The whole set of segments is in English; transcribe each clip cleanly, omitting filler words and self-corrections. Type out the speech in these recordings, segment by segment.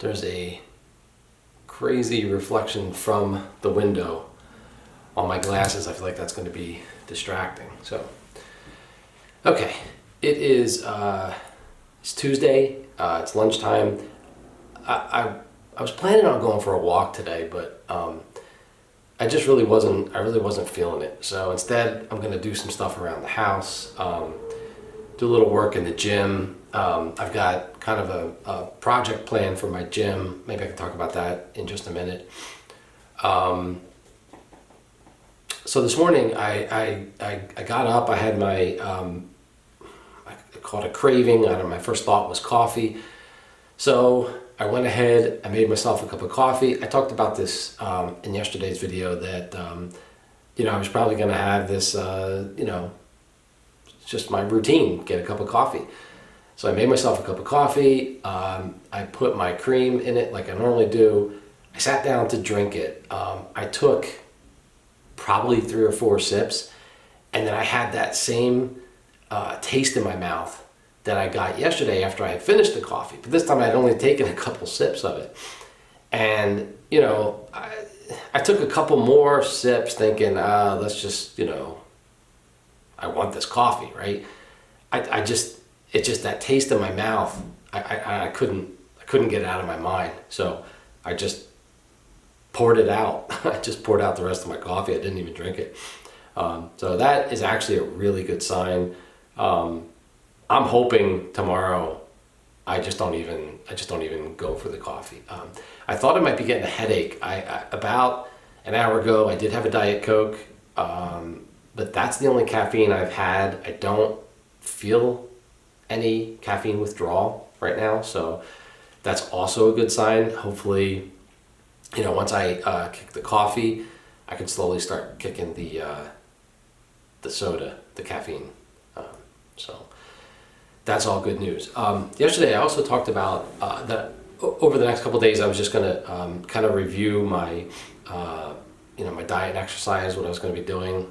there's a crazy reflection from the window on my glasses. I feel like that's going to be distracting. So, okay, it is it's Tuesday. It's lunchtime. I was planning on going for a walk today, but I just really wasn't. I really wasn't feeling it. So instead, I'm going to do some stuff around the house. Do a little work in the gym. I've got kind of a project plan for my gym. Maybe I can talk about that in just a minute. So this morning I got up. I had my I called it a craving. I don't know, my first thought was coffee. So I went ahead. I made myself a cup of coffee. I talked about this in yesterday's video that I was probably going to have this just my routine, get a cup of coffee. So I made myself a cup of coffee. I put my cream in it like I normally do. I sat down to drink it. I took probably 3 or 4 sips, and then I had that same taste in my mouth that I got yesterday after I had finished the coffee. But this time I had only taken a couple sips of it. And, I took a couple more sips thinking, let's just, I want this coffee, right? It's just that taste in my mouth. I couldn't get it out of my mind. So I just poured it out. I just poured out the rest of my coffee. I didn't even drink it. So that is actually a really good sign. I'm hoping tomorrow I just don't even go for the coffee. I thought I might be getting a headache. I about an hour ago I did have a Diet Coke. But that's the only caffeine I've had. I don't feel any caffeine withdrawal right now, so that's also a good sign. Hopefully, once I kick the coffee, I can slowly start kicking the soda, the caffeine. So that's all good news. Yesterday, I also talked about that over the next couple of days, I was just going to kind of review my my diet and exercise, what I was going to be doing.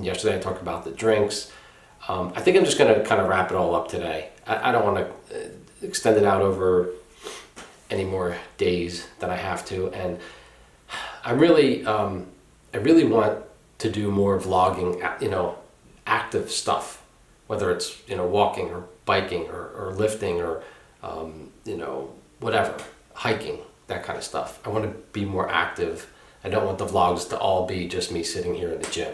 Yesterday I talked about the drinks. I think I'm just going to kind of wrap it all up today. I don't want to extend it out over any more days than I have to, and I really want to do more vlogging, active stuff, whether it's walking or biking or lifting or whatever, hiking, that kind of stuff. I want to be more active. I don't want the vlogs to all be just me sitting here in the gym.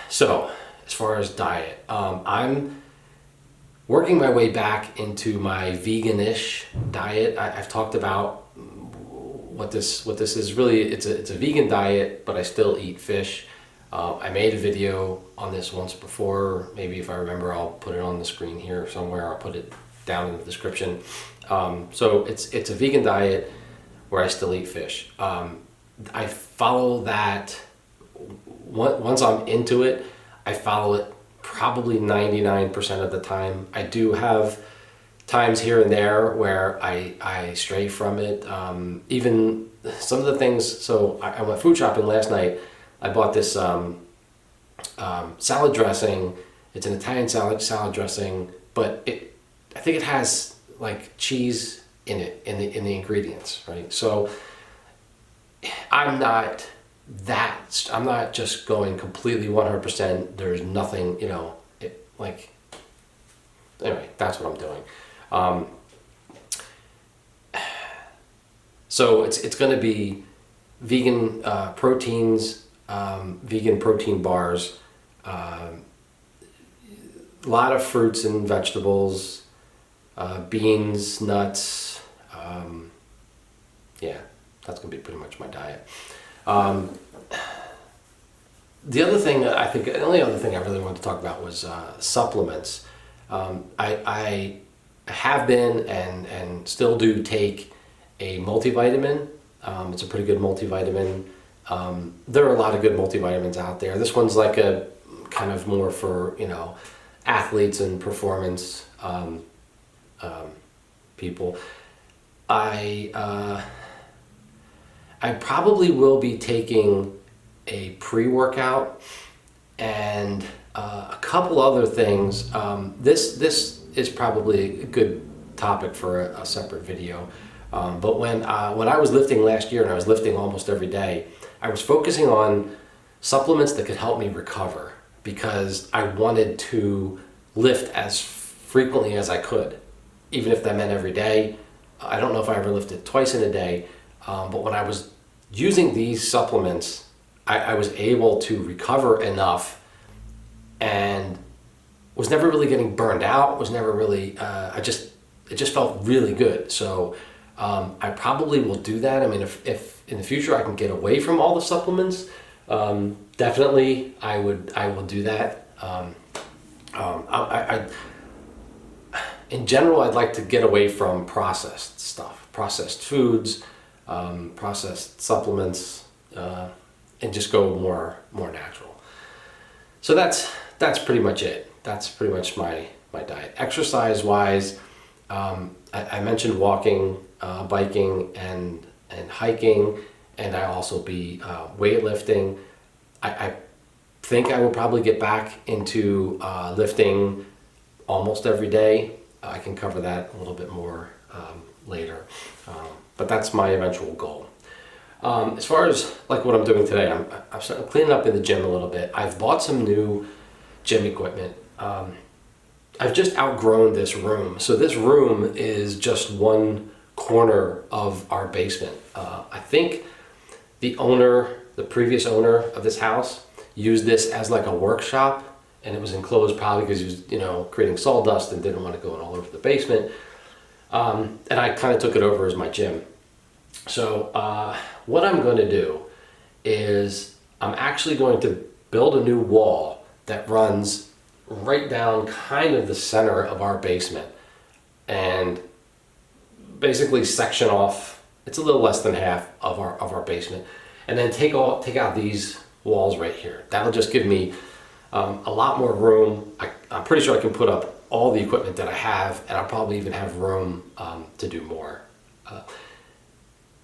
So as far as diet, I'm working my way back into my veganish diet. I've talked about what this is really. It's a vegan diet, but I still eat fish. I made a video on this once before. Maybe if I remember, I'll put it on the screen here somewhere. I'll put it down in the description. So it's a vegan diet where I still eat fish. I follow that, once I'm into it, I follow it probably 99% of the time. I do have times here and there where I stray from it. Even some of the things, so I went food shopping last night. I bought this salad dressing. It's an Italian salad dressing, but I think it has like cheese in it, in the ingredients, right? So I'm not just going completely 100%. There's nothing, anyway, that's what I'm doing. So it's going to be vegan proteins, vegan protein bars, a lot of fruits and vegetables, beans, nuts. That's going to be pretty much my diet. The only other thing I really wanted to talk about was supplements. I have been and still do take a multivitamin. It's a pretty good multivitamin. There are a lot of good multivitamins out there. This one's like a kind of more for, athletes and performance people. I probably will be taking a pre-workout and a couple other things. This is probably a good topic for a separate video. But when I was lifting last year, and I was lifting almost every day, I was focusing on supplements that could help me recover, because I wanted to lift as frequently as I could, even if that meant every day. I don't know if I ever lifted twice in a day, but when I was using these supplements, I was able to recover enough and was never really getting burned out, was never really, it just felt really good. So I probably will do that. I mean, if in the future I can get away from all the supplements, definitely I will do that. In general, I'd like to get away from processed stuff, processed foods, processed supplements, and just go more natural. So that's pretty much it. That's pretty much my diet. Exercise wise, I mentioned walking, biking, and hiking, and I'll also be weightlifting. I think I will probably get back into lifting almost every day. I can cover that a little bit more later, but that's my eventual goal. As far as like what I'm doing today, I'm cleaning up in the gym a little bit. I've bought some new gym equipment. I've just outgrown this room. So this room is just one corner of our basement. I think the previous owner of this house used this as like a workshop, and it was enclosed probably because he was, creating sawdust and didn't want to go all over the basement. And I kind of took it over as my gym. So what I'm going to do is I'm actually going to build a new wall that runs right down kind of the center of our basement, and basically section off, it's a little less than half of our basement, and then take out these walls right here. That'll just give me a lot more room. I'm pretty sure I can put up all the equipment that I have, and I'll probably even have room to do more.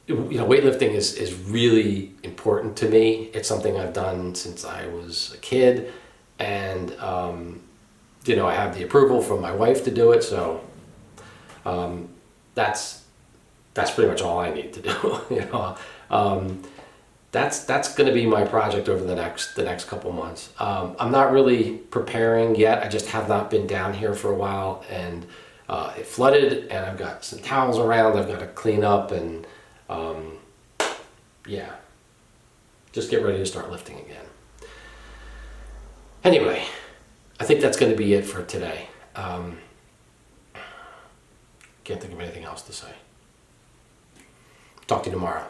Weightlifting is really important to me. It's something I've done since I was a kid, and I have the approval from my wife to do it. So that's pretty much all I need to do. That's going to be my project over the next couple months. I'm not really preparing yet. I just have not been down here for a while, and it flooded, and I've got some towels around I've got to clean up, and just get ready to start lifting again. Anyway, I think that's going to be it for today. Can't think of anything else to say. Talk to you tomorrow.